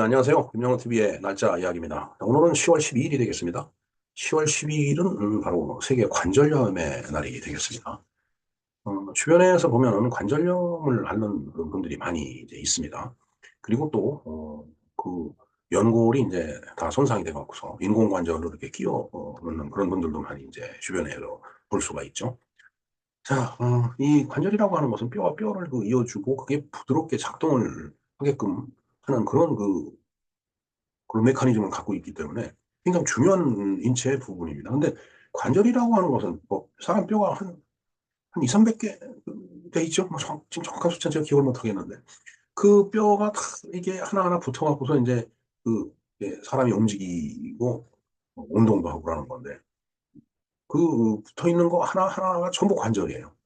네, 안녕하세요. 김영호TV의 날짜 이야기입니다. 오늘은 10월 12일이 되겠습니다. 10월 12일은 바로 세계 관절염의 날이 되겠습니다. 주변에서 보면은 관절염을 앓는 그런 분들이 많이 이제 있습니다. 그리고 또, 그, 연골이 이제 다 손상이 돼갖고서 인공관절로 이렇게 끼워 넣는 그런 분들도 많이 이제 주변에서 볼 수가 있죠. 자, 이 관절이라고 하는 것은 뼈와 뼈를 이어주고 그게 부드럽게 작동을 하게끔 하는 그런 메커니즘을 갖고 있기 때문에 굉장히 중요한 인체의 부분입니다. 근데 관절이라고 하는 것은 뭐 사람 뼈가 한 2, 300개 돼 있죠? 뭐 지금 정확한 숫자는 제가 기억을 못 하겠는데 그 뼈가 다 이게 하나하나 붙어갖고서 이제 이게 사람이 움직이고 운동도 하고 그러는 건데 그 붙어 있는 거 하나하나가 전부 관절이에요.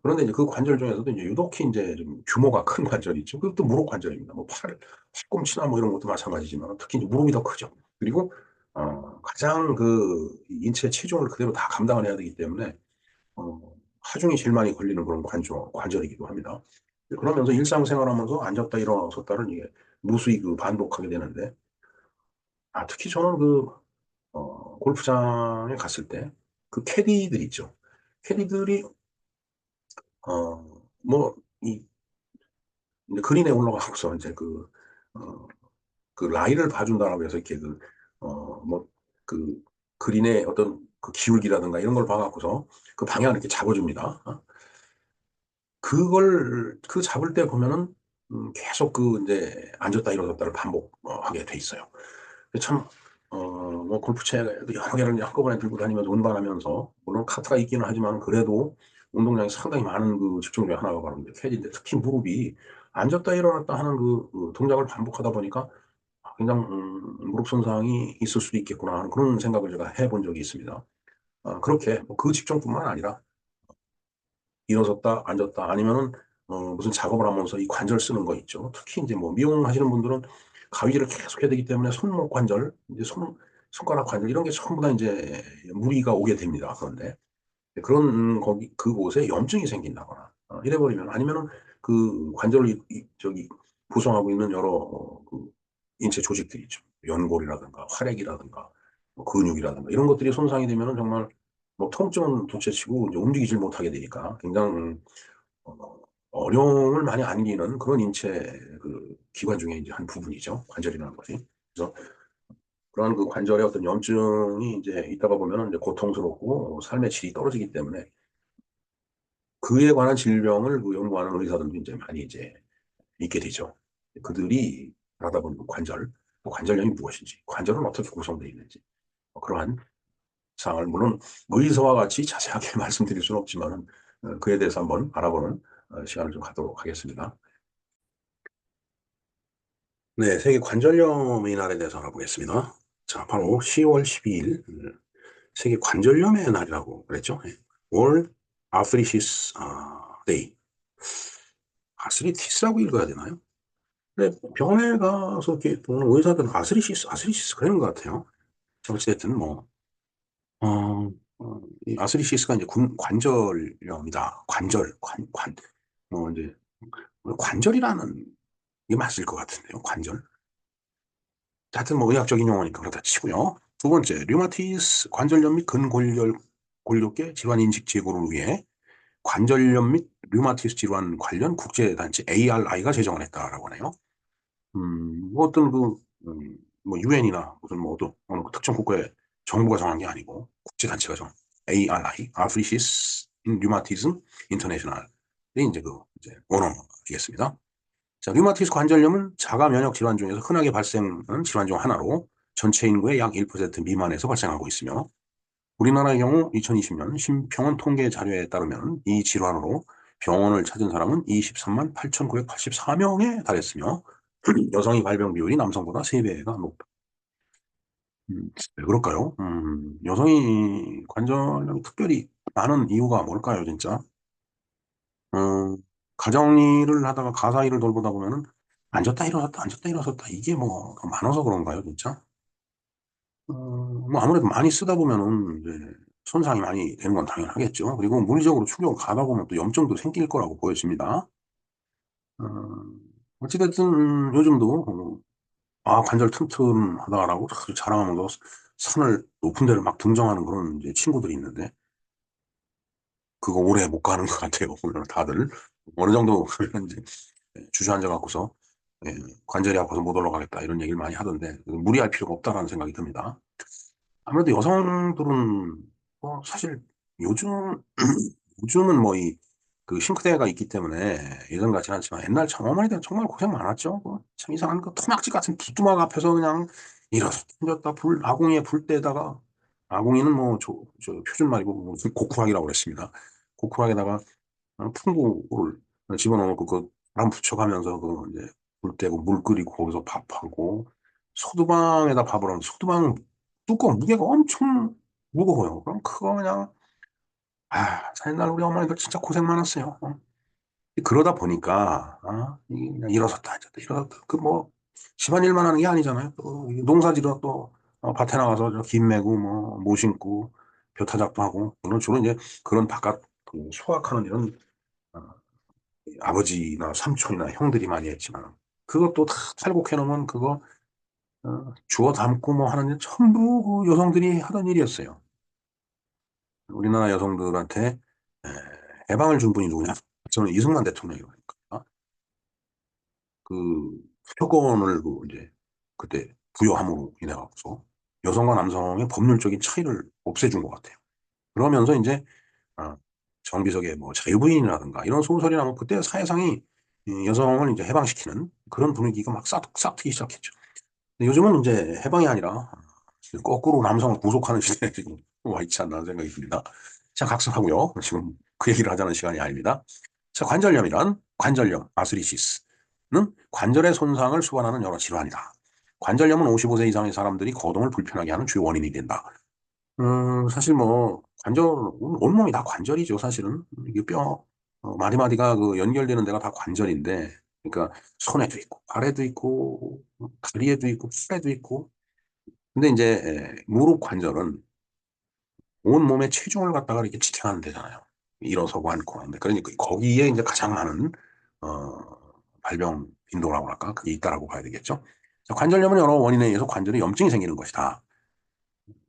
그런데 이제 그 관절 중에서도 이제 유독히 이제 좀 규모가 큰 관절이 있죠. 그것도 무릎 관절입니다. 뭐 팔꿈치나 뭐 이런 것도 마찬가지지만 특히 이제 무릎이 더 크죠. 그리고 가장 그 인체 체중을 그대로 다 감당을 해야 되기 때문에 하중이 제일 많이 걸리는 그런 관절이기도 합니다. 그러면서 일상생활하면서 앉았다 일어섰다를 이게 무수히 반복하게 되는데 특히 저는 골프장에 갔을 때 그 캐디들 있죠. 캐디들이 뭐, 이제 그린에 올라가고서 이제 그 라이를 봐준다라고 해서 이렇게 뭐, 그 그린의 어떤 그 기울기라든가 이런 걸 봐갖고서 그 방향을 이렇게 잡아줍니다. 그 잡을 때 보면은 계속 이제 앉았다 일어섰다를 반복하게 돼 있어요. 참, 뭐 골프채 여러 개를 한꺼번에 들고 다니면서 운반하면서 물론 카트가 있기는 하지만 그래도 운동량이 상당히 많은 그 직종 중에 하나가 바로 이제 캐디인데 특히 무릎이 앉았다 일어났다 하는 그 동작을 반복하다 보니까 굉장히 무릎 손상이 있을 수도 있겠구나 하는 그런 생각을 제가 해본 적이 있습니다. 그렇게 뭐그 직종뿐만 아니라 일어섰다 앉았다 아니면은 무슨 작업을 하면서 이 관절 쓰는 거 있죠. 특히 이제 뭐 미용하시는 분들은 가위질을 계속 해야 되기 때문에 손목 관절, 이제 손가락 관절 이런 게 전부 다 이제 무리가 오게 됩니다. 그런데 그런 그곳에 염증이 생긴다거나 이래버리면 아니면은 그 관절을 저기 구성하고 있는 여러 그 인체 조직들이 있죠. 연골이라든가 활액이라든가 뭐 근육이라든가 이런 것들이 손상이 되면은 정말 뭐 통증은 둘째치고 이제 움직이질 못하게 되니까 굉장히 어, 어려움을 많이 안기는 그런 인체 그 기관 중에 이제 한 부분이죠. 관절이라는 것이. 그래서 그런 그 관절의 어떤 염증이 이제 있다가 보면은 이제 고통스럽고 삶의 질이 떨어지기 때문에 그에 관한 질병을 연구하는 의사들도 이제 많이 이제 있게 되죠. 그들이 알아보는 관절, 또 관절염이 무엇인지, 관절은 어떻게 구성되어 있는지, 그러한 사항을 물론 의사와 같이 자세하게 말씀드릴 수는 없지만 그에 대해서 한번 알아보는 시간을 좀 갖도록 하겠습니다. 네, 세계 관절염의 날에 대해서 알아보겠습니다. 자, 바로 10월 12일 세계 관절염의 날이라고 그랬죠. 예. World Arthritis Day. 아스리티스라고 읽어야 되나요? 근데 병원에 가서 이렇게 보는 의사들은 아스리시스 그러는 것 같아요. 어찌됐든 뭐, 어, 이 아스리시스가 이제 관절염이다. 이제 관절이라는 게 맞을 것 같은데요. 관절. 하여튼 뭐 의학적인 용어니까 그렇다 치고요. 두 번째, 류마티스 관절염 및 근골격계 질환 인식 제고를 위해 관절염 및 류마티스 질환 관련 국제단체 ARI가 제정을 했다라고 하네요. 뭐 어떤 뭐 유엔이나 무슨 뭐 어느 특정 국가의 정부가 정한 게 아니고 국제단체가 ARI, Arthritis in Rheumatism International이 이제 원어이겠습니다. 자, 류마티스 관절염은 자가 면역 질환 중에서 흔하게 발생하는 질환 중 하나로 전체 인구의 약 1% 미만에서 발생하고 있으며 우리나라의 경우 2020년 심평원 통계 자료에 따르면 이 질환으로 병원을 찾은 사람은 23만 8,984명에 달했으며 여성의 발병 비율이 남성보다 3배가 높다. 왜 그럴까요? 여성이 관절염이 특별히 많은 이유가 뭘까요, 진짜? 가정일을 하다가 가사일을 돌보다 보면은 앉았다 일어섰다, 앉았다 일어섰다. 이게 뭐 많아서 그런가요, 진짜? 뭐 아무래도 많이 쓰다 보면은 이제 손상이 많이 되는 건 당연하겠죠. 그리고 물리적으로 충격을 가다 보면 또 염증도 생길 거라고 보여집니다. 어, 어찌됐든 요즘도 아, 관절 튼튼하다라고 아주 자랑하면서 산을 높은 데를 막 등정하는 그런 이제 친구들이 있는데, 그거 오래 못 가는 것 같아요. 보면 다들. 어느 정도 그러면 이제 주저앉아 갖고서 예, 관절이 아파서 못 올라가겠다 이런 얘기를 많이 하던데, 무리할 필요가 없다라는 생각이 듭니다. 아무래도 여성들은 뭐 사실 요즘 요즘은 뭐 이 그 싱크대가 있기 때문에 예전 같지는 않지만 옛날 참 어머니들은 정말 고생 많았죠. 참 이상한 그 토막질 같은 부뚜막 앞에서 그냥 일어서 앉았다 불 아궁이에 불 때다가, 아궁이는 뭐 저 표준 말이고 무슨 고쿠락이라고 그랬습니다. 고쿠락에다가 풍구를 집어넣고 그 바람 붙여가면서 그 이제 불 떼고 물 끓이고 거기서 밥하고, 소두방에다 밥을 하는 소두방 뚜껑 무게가 엄청 무거워요. 그럼 그거 그냥 옛날 우리 어머니들 진짜 고생 많았어요. 그러다 보니까 이게 그냥 일어섰다 앉았다 일어섰다 그 뭐 집안일만 하는 게 아니잖아요. 또 농사지러 또 밭에 나가서 저김 메고 뭐 모 심고 벼타작도 하고, 물론 주로 이제 그런 바깥 그 소확하는 일은 어, 아버지나 삼촌이나 형들이 많이 했지만, 그것도 다 탈곡해 놓으면 그거 주워 담고 뭐 하는 일 전부 그 여성들이 하던 일이었어요. 우리나라 여성들한테 에, 해방을 준 분이 누구냐? 저는 이승만 대통령이니까 그 표본을 그 이제 그때 부여함으로 인해 갖고서 여성과 남성의 법률적인 차이를 없애준 것 같아요. 그러면서 이제 아, 정비석의 뭐 자유부인이라든가 이런 소설이 나오면 그때 사회상이 이 여성을 이제 해방시키는 그런 분위기가 막 싹트기 시작했죠. 근데 요즘은 이제 해방이 아니라 거꾸로 남성을 구속하는 시대에 지금 와 있지 않나 생각이 듭니다. 자, 각성하고요. 지금 그 얘기를 하자는 시간이 아닙니다. 자, 관절염이란 관절염, 아스리시스는 관절의 손상을 수반하는 여러 질환이다. 관절염은 55세 이상의 사람들이 거동을 불편하게 하는 주요 원인이 된다. 사실 뭐 관절, 온몸이 다 관절이죠, 사실은. 이게 마디마디가 그 연결되는 데가 다 관절인데, 그러니까 손에도 있고, 발에도 있고, 다리에도 있고, 팔에도 있고. 근데 이제 무릎 관절은 온 몸의 체중을 갖다가 이렇게 지탱하는 데잖아요. 일어서고 앉고 하는데. 그러니까 거기에 이제 가장 많은, 발병 빈도라고 할까? 그게 있다라고 봐야 되겠죠. 자, 관절염은 여러 원인에 의해서 관절에 염증이 생기는 것이다.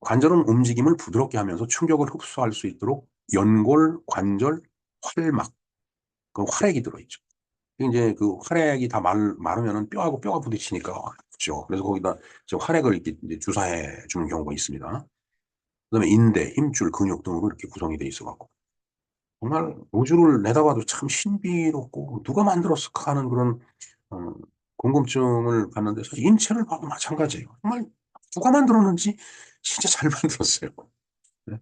관절은 움직임을 부드럽게 하면서 충격을 흡수할 수 있도록 연골, 관절, 활막, 그 활액이 들어있죠. 이제 그 활액이 다 마르면은 뼈하고 뼈가 부딪히니까 아프죠. 그래서 거기다 이제 활액을 이렇게 이제 주사해 주는 경우가 있습니다. 그다음에 인대, 힘줄, 근육 등으로 이렇게 구성이 돼 있어갖고 정말 우주를 내다봐도 참 신비롭고 누가 만들었을까 하는 그런 어, 궁금증을 갖는데, 사실 인체를 봐도 마찬가지예요. 정말 누가 만들었는지 진짜 잘 만들었어요. 네.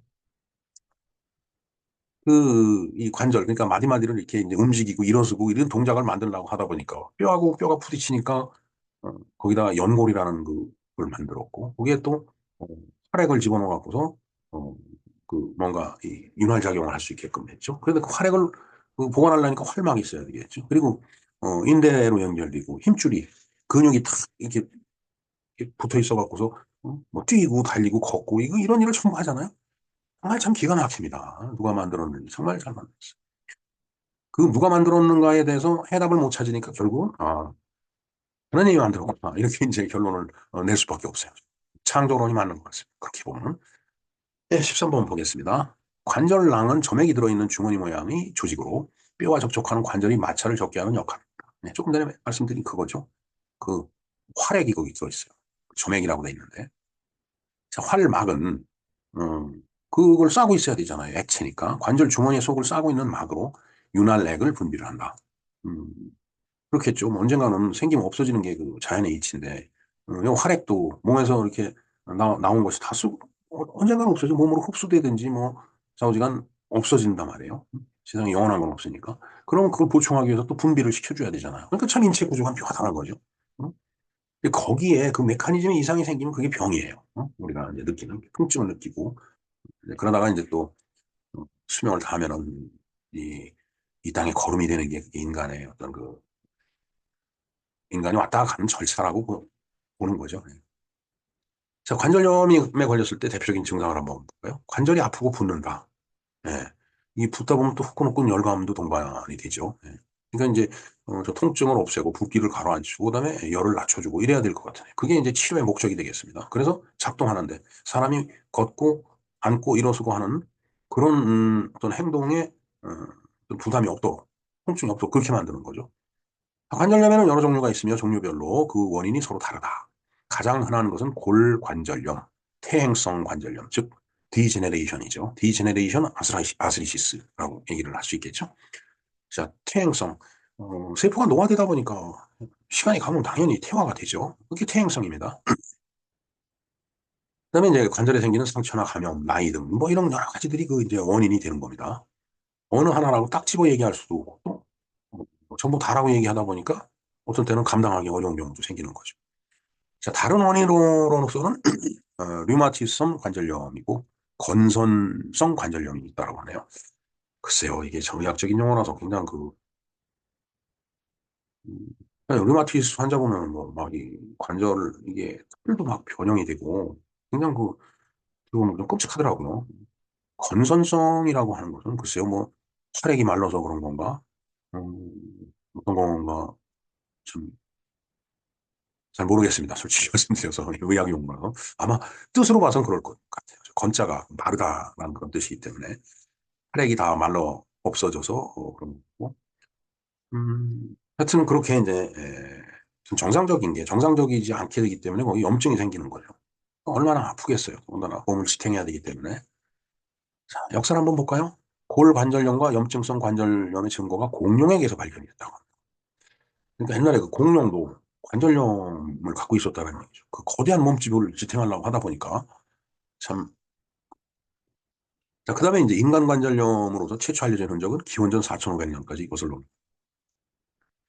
이 관절, 그러니까 마디마디를 이렇게 이제 움직이고 일어서고 이런 동작을 만들려고 하다 보니까 뼈하고 뼈가 부딪히니까 거기다가 연골이라는 그걸 만들었고, 거기에 또 어, 활액을 집어넣어 갖고서 어, 그 뭔가 이 윤활작용을 할 수 있게끔 했죠. 그런데 그 활액을 그 보관하려니까 활막이 있어야 되겠죠. 그리고 인대로 연결되고 힘줄이 근육이 탁 이렇게 붙어 있어 갖고서 뭐 뛰고 달리고 걷고 이거 이런 일을 전부 하잖아요. 정말 참 기가 막힙니다. 누가 만들었는지 정말 잘 만들었어요. 그 누가 만들었는가에 대해서 해답을 못 찾으니까 결국은 하나님이 만들었구나 이렇게 이제 결론을 낼 수밖에 없어요. 창조론이 맞는 것 같습니다. 그렇게 보면. 네, 13번 보겠습니다. 관절낭은 점액이 들어있는 주머니 모양의 조직으로 뼈와 접촉하는 관절이 마찰을 적게 하는 역할입니다. 네, 조금 전에 말씀드린 그거죠. 그 활액이 거기 들어있어요. 점액이라고 돼 있는데. 자, 활막은 그걸 싸고 있어야 되잖아요. 액체니까. 관절 주머니 속을 싸고 있는 막으로 윤활액을 분비를 한다. 음, 그렇겠죠. 뭐 언젠가는 생기면 없어지는 게 그 자연의 이치인데, 이 활액도 몸에서 이렇게 나온 것이 다 언젠가는 없어져. 몸으로 흡수되든지 뭐, 좌우지간 없어진단 말이에요. 세상에 영원한 건 없으니까. 그럼 그걸 보충하기 위해서 또 분비를 시켜줘야 되잖아요. 그러니까 참 인체 구조가 묘하다는 거죠. 응? 근데 거기에 그 메커니즘에 이상이 생기면 그게 병이에요. 우리가 이제 느끼는 통증을 느끼고, 그러다가 이제 또 수명을 다하면은 이 땅에 거름이 되는 게 인간의 어떤 인간이 왔다 가는 절차라고 보는 거죠. 예. 자, 관절염에 걸렸을 때 대표적인 증상을 한번 볼까요? 관절이 아프고 붓는다. 예. 이 붓다 보면 또 후끈후끈 열감도 동반이 되죠. 예. 그러니까 이제 저 통증을 없애고 붓기를 가라앉히고 그다음에 열을 낮춰주고 이래야 될 것 같아요. 그게 이제 치료의 목적이 되겠습니다. 그래서 작동하는데 사람이 걷고 앉고 일어서고 하는 그런 어떤 행동에 어떤 부담이 없도록 통증이 없도록 그렇게 만드는 거죠. 관절염에는 여러 종류가 있으며 종류별로 그 원인이 서로 다르다. 가장 흔한 것은 골관절염, 퇴행성 관절염, 즉 디제네레이션이죠. 디제네레이션 아스리시스라고 얘기를 할 수 있겠죠. 자, 퇴행성. 세포가 노화되다 보니까 시간이 가면 당연히 퇴화가 되죠. 그게 퇴행성입니다. 그다음에 이제 관절에 생기는 상처나 감염, 나이 등 뭐 이런 여러 가지들이 그 이제 원인이 되는 겁니다. 어느 하나라고 딱 집어 얘기할 수도 없고 또 전부 다라고 얘기하다 보니까 어떤 때는 감당하기 어려운 경우도 생기는 거죠. 자, 다른 원인으로서는 류마티성 관절염이고 건선성 관절염이 있다고 하네요. 글쎄요, 이게 정의학적인 용어라서 그냥 류마티스 환자 보면 뭐 막 이 관절 이게 털도 막 변형이 되고 그냥 그거 좀 끔찍하더라고요. 건선성이라고 하는 것은 글쎄요, 뭐 혈액이 말라서 그런 건가? 어떤 건가? 좀 잘 모르겠습니다. 솔직히 말씀드려서 의학 용어로 아마 뜻으로 봐선 그럴 것 같아요. 건자가 마르다라는 그런 뜻이기 때문에 혈액이 다 말라 없어져서 그런 거고. 하여튼 그렇게 이제 좀 정상적인 게 정상적이지 않게 되기 때문에 거기 염증이 생기는 거죠. 얼마나 아프겠어요. 더군다나 몸을 지탱해야 되기 때문에. 자, 역사를 한번 볼까요? 골관절염과 염증성 관절염의 증거가 공룡에게서 발견이 됐다고 합니다. 그러니까 옛날에 그 공룡도 관절염을 갖고 있었다는 얘기죠. 그 거대한 몸집을 지탱하려고 하다 보니까 참. 자, 그 다음에 이제 인간 관절염으로서 최초 알려진 흔적은 기원전 4,500년까지 이것을 봅니다.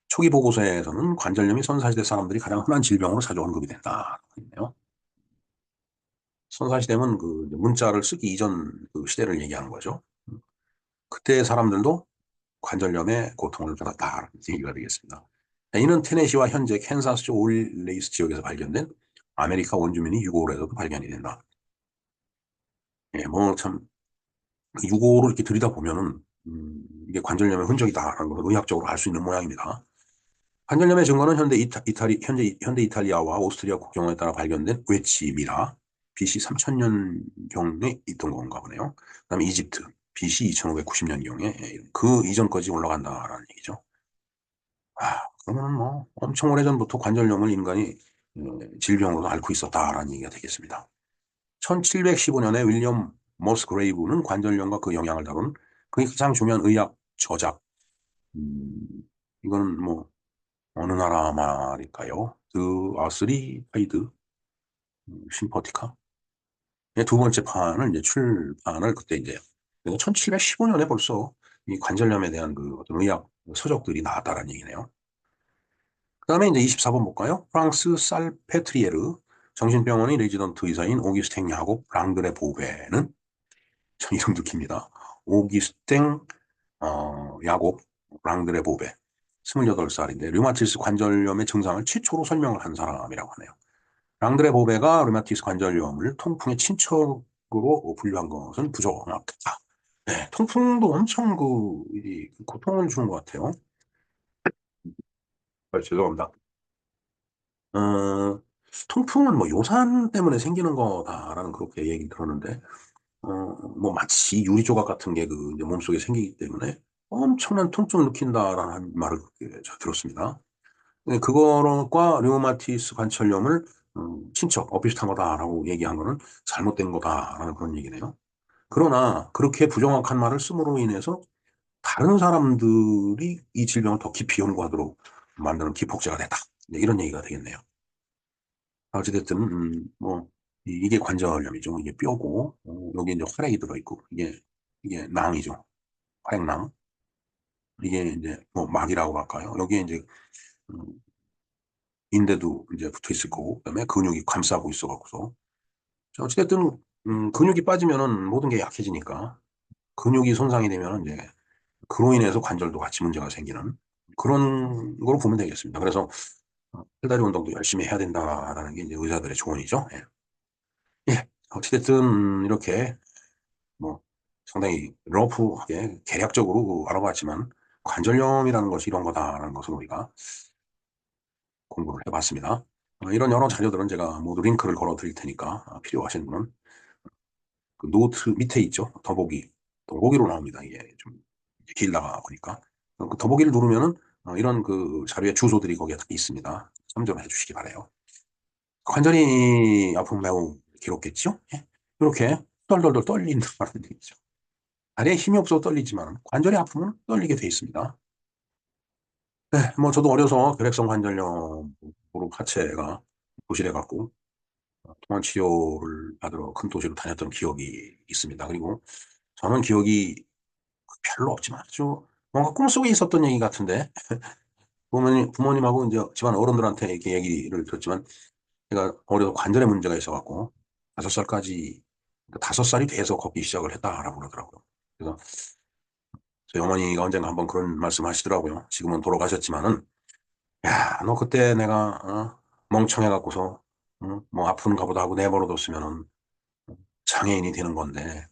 초기 보고서에서는 관절염이 선사시대 사람들이 가장 흔한 질병으로 자주 언급이 된다. 그러네요. 선사시대면 그 문자를 쓰기 이전 그 시대를 얘기하는 거죠. 그때 사람들도 관절염의 고통을 받았다. 얘기가 되겠습니다. 이는 테네시와 현재 캔사스주 올레이스 지역에서 발견된 아메리카 원주민이 유골에서도 발견이 된다. 예, 뭐 참, 유골을 이렇게 들이다보면은, 이게 관절염의 흔적이다라는 걸 의학적으로 알 수 있는 모양입니다. 관절염의 증거는 현대 이탈리아와 오스트리아 국경에 따라 발견된 웨치미라, BC 3000년경에 있던 건가 보네요. 그 다음에 이집트, BC 2590년경에 그 이전까지 올라간다라는 얘기죠. 그러면 뭐 엄청 오래전부터 관절염을 인간이 질병으로 앓고 있었다라는 얘기가 되겠습니다. 1715년에 윌리엄 머스그레이브는 관절염과 그 영향을 다룬 그의 가장 중요한 의학 저작, 음, 이거는 뭐 어느 나라 말일까요? 그 아스리파이드 심퍼티카 두 번째 판을 이제 출판을 그때 이제 1715년에 벌써 이 관절염에 대한 그 어떤 의학 서적들이 나왔다라는 얘기네요. 그 다음에 이제 24번 볼까요? 프랑스 살페트리에르 정신병원의 레지던트 의사인 오기스탱 야곱 랑드레 보베는 전 이름도 깁니다. 오기스탱 야곱 랑드레 보베 28살인데 류마티스 관절염의 증상을 최초로 설명을 한 사람이라고 하네요. 랑드레 보베가 류마티스 관절염을 통풍의 친척으로 분류한 것은 부정확하다. 네, 통풍도 엄청 이 고통을 주는 것 같아요. 죄송합니다. 어, 통풍은 뭐 요산 때문에 생기는 거다라는 그렇게 얘기 들었는데, 뭐 마치 유리 조각 같은 게 그 몸속에 생기기 때문에 엄청난 통증을 느낀다라는 말을 저 들었습니다. 근데 그거과 류마티스 관절염을 친척, 비슷한 거다라고 얘기한 거는 잘못된 거다라는 그런 얘기네요. 그러나 그렇게 부정확한 말을 씀으로 인해서 다른 사람들이 이 질병을 더 깊이 연구하도록 만드는 기폭제가 됐다. 네, 이런 얘기가 되겠네요. 어찌됐든, 뭐, 이게 관절염이죠. 이게 뼈고, 여기 이제 혈액이 들어있고, 이게 낭이죠. 혈액낭. 이게 이제 뭐 막이라고 할까요? 여기에 이제, 음, 인대도 이제 붙어 있을 거고, 그다음에 근육이 감싸고 있어갖고서. 자, 어찌됐든, 근육이 빠지면은 모든 게 약해지니까, 근육이 손상이 되면은 이제, 그로 인해서 관절도 같이 문제가 생기는 그런 거로 보면 되겠습니다. 그래서, 팔다리 운동도 열심히 해야 된다라는 게 이제 의사들의 조언이죠. 예. 예. 어찌됐든, 이렇게 뭐 상당히 러프하게 계략적으로 알아봤지만 관절염이라는 것이 이런 거다라는 것을 우리가 공부를 해봤습니다. 이런 여러 자료들은 제가 모두 링크를 걸어 드릴 테니까 필요하신 분은 그 노트 밑에 있죠. 더보기로 나옵니다. 이게 좀 길다가 보니까. 그 더보기를 누르면은 이런 그 자료의 주소들이 거기에 다 있습니다. 참조를 해주시기 바래요. 관절이 아프면 매우 괴롭겠죠? 예? 이렇게 떨떨떨 떨린다는 얘기죠. 다리에 힘이 없어서 떨리지만 관절이 아프면 떨리게 돼 있습니다. 네, 뭐 저도 어려서 결핵성 관절염 무릎 하체가 도실해 갖고 통원 치료를 받으러 큰 도시로 다녔던 기억이 있습니다. 그리고 저는 기억이 별로 없지만 아주 뭔가 꿈속에 있었던 얘기 같은데 부모님하고 이제 집안 어른들한테 이렇게 얘기를 들었지만 제가 어려서 관절에 문제가 있어갖고 5살까지 5살이 돼서 걷기 시작을 했다라고 그러더라고요. 그래서 저희 어머니가 언젠가 한번 그런 말씀 하시더라고요. 지금은 돌아가셨지만은 야, 너 그때 내가 멍청해갖고서 뭐 아픈 가보다 하고 내버려뒀으면은 장애인이 되는 건데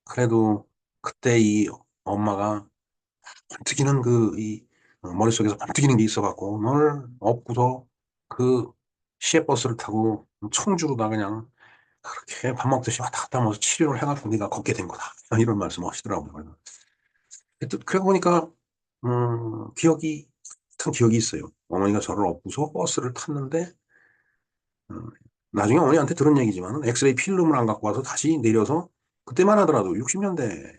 그래도 그때 이 엄마가 번뜩이는 이 머릿속에서 번뜩이는 게 있어갖고 널 업고서 그 시외버스를 타고 청주로다 그냥 그렇게 밥 먹듯이 왔다 갔다 하면서 치료를 해갖고 네가 걷게 된 거다. 이런 말씀 하시더라고요. 그러고 보니까 기억이 큰 기억이 있어요. 어머니가 저를 업고서 버스를 탔는데 나중에 어머니한테 들은 얘기지만 엑스레이 필름을 안 갖고 와서 다시 내려서 그때만 하더라도 60년대,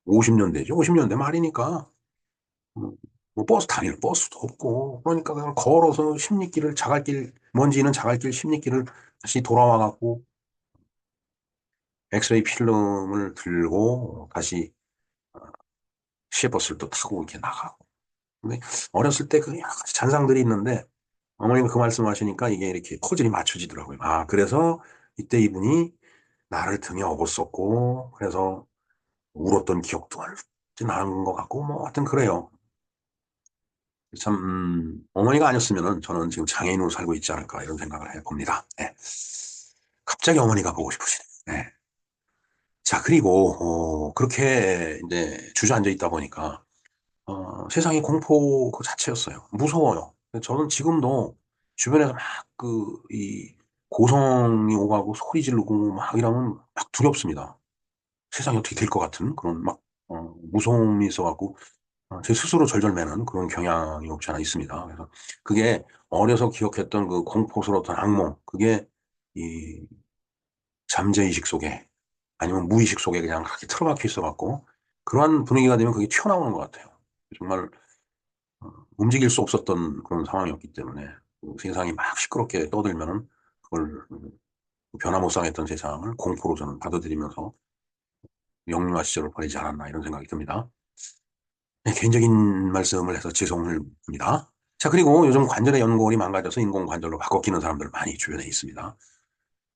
50년대죠. 50년대 말이니까 뭐, 뭐 버스 다닐 버스도 없고 그러니까 그냥 걸어서 십리길을 자갈길 먼지 있는 자갈길 십리길을 다시 돌아와 갖고 엑스레이 필름을 들고 다시 시외버스를 또 타고 이렇게 나가고 근데 어렸을 때 그 여러 가지 잔상들이 있는데 어머니가 그 말씀하시니까 이게 이렇게 퍼즐이 맞춰지더라고요. 아 그래서 이때 이분이 나를 등에 업었었고 그래서 울었던 기억도 나는 것 같고 뭐 하여튼 그래요. 참 어머니가 아니었으면은 저는 지금 장애인으로 살고 있지 않을까 이런 생각을 해봅니다. 네. 갑자기 어머니가 보고 싶으시네. 네. 자 그리고 그렇게 이제 주저앉아 있다 보니까 세상이 공포 그 자체였어요. 무서워요. 저는 지금도 주변에서 막 이 고성이 오가고 소리 지르고 막 이러면 막 두렵습니다. 세상이 어떻게 될 것 같은 그런 막 무서움이 있어갖고 제 스스로 절절매는 그런 경향이 없지 않아 있습니다. 그래서 그게 어려서 기억했던 그 공포스러웠던 악몽, 그게 이 잠재의식 속에 아니면 무의식 속에 그냥 그렇게 틀어박혀 있어갖고 그러한 분위기가 되면 그게 튀어나오는 것 같아요. 정말 움직일 수 없었던 그런 상황이었기 때문에 그 세상이 막 시끄럽게 떠들면은 그걸 변화무쌍했던 세상을 공포로 저는 받아들이면서 영유아 시절을 보내지 않았나 이런 생각이 듭니다. 네, 개인적인 말씀을 해서 죄송합니다. 자, 그리고 요즘 관절의 연골이 망가져서 인공관절로 바꿔 끼는 사람들 많이 주변에 있습니다.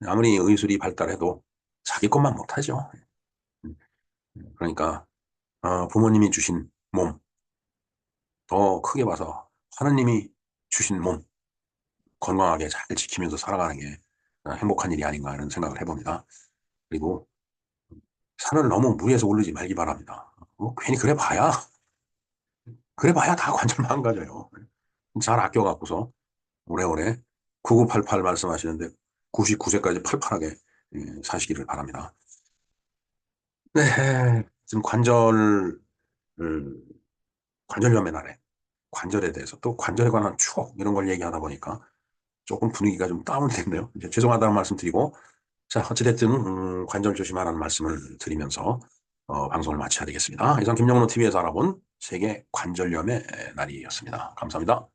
아무리 의술이 발달해도 자기 것만 못하죠. 그러니까 부모님이 주신 몸, 더 크게 봐서 하느님이 주신 몸, 건강하게 잘 지키면서 살아가는 게 행복한 일이 아닌가 하는 생각을 해봅니다. 그리고 산을 너무 무리해서 오르지 말기 바랍니다. 괜히 그래 봐야 다 관절 망가져요. 잘 아껴갖고서 오래오래 9988 말씀하시는데 99세까지 팔팔하게 사시기를 바랍니다. 네, 지금 관절염의 날에 관절에 대해서 또 관절에 관한 추억 이런 걸 얘기하다 보니까 조금 분위기가 좀 다운됐네요. 이제 죄송하다는 말씀 드리고 자, 어찌됐든 관절 조심하라는 말씀을 드리면서 방송을 마쳐야 되겠습니다. 이상 김영로 TV에서 알아본 세계 관절염의 날이었습니다. 감사합니다.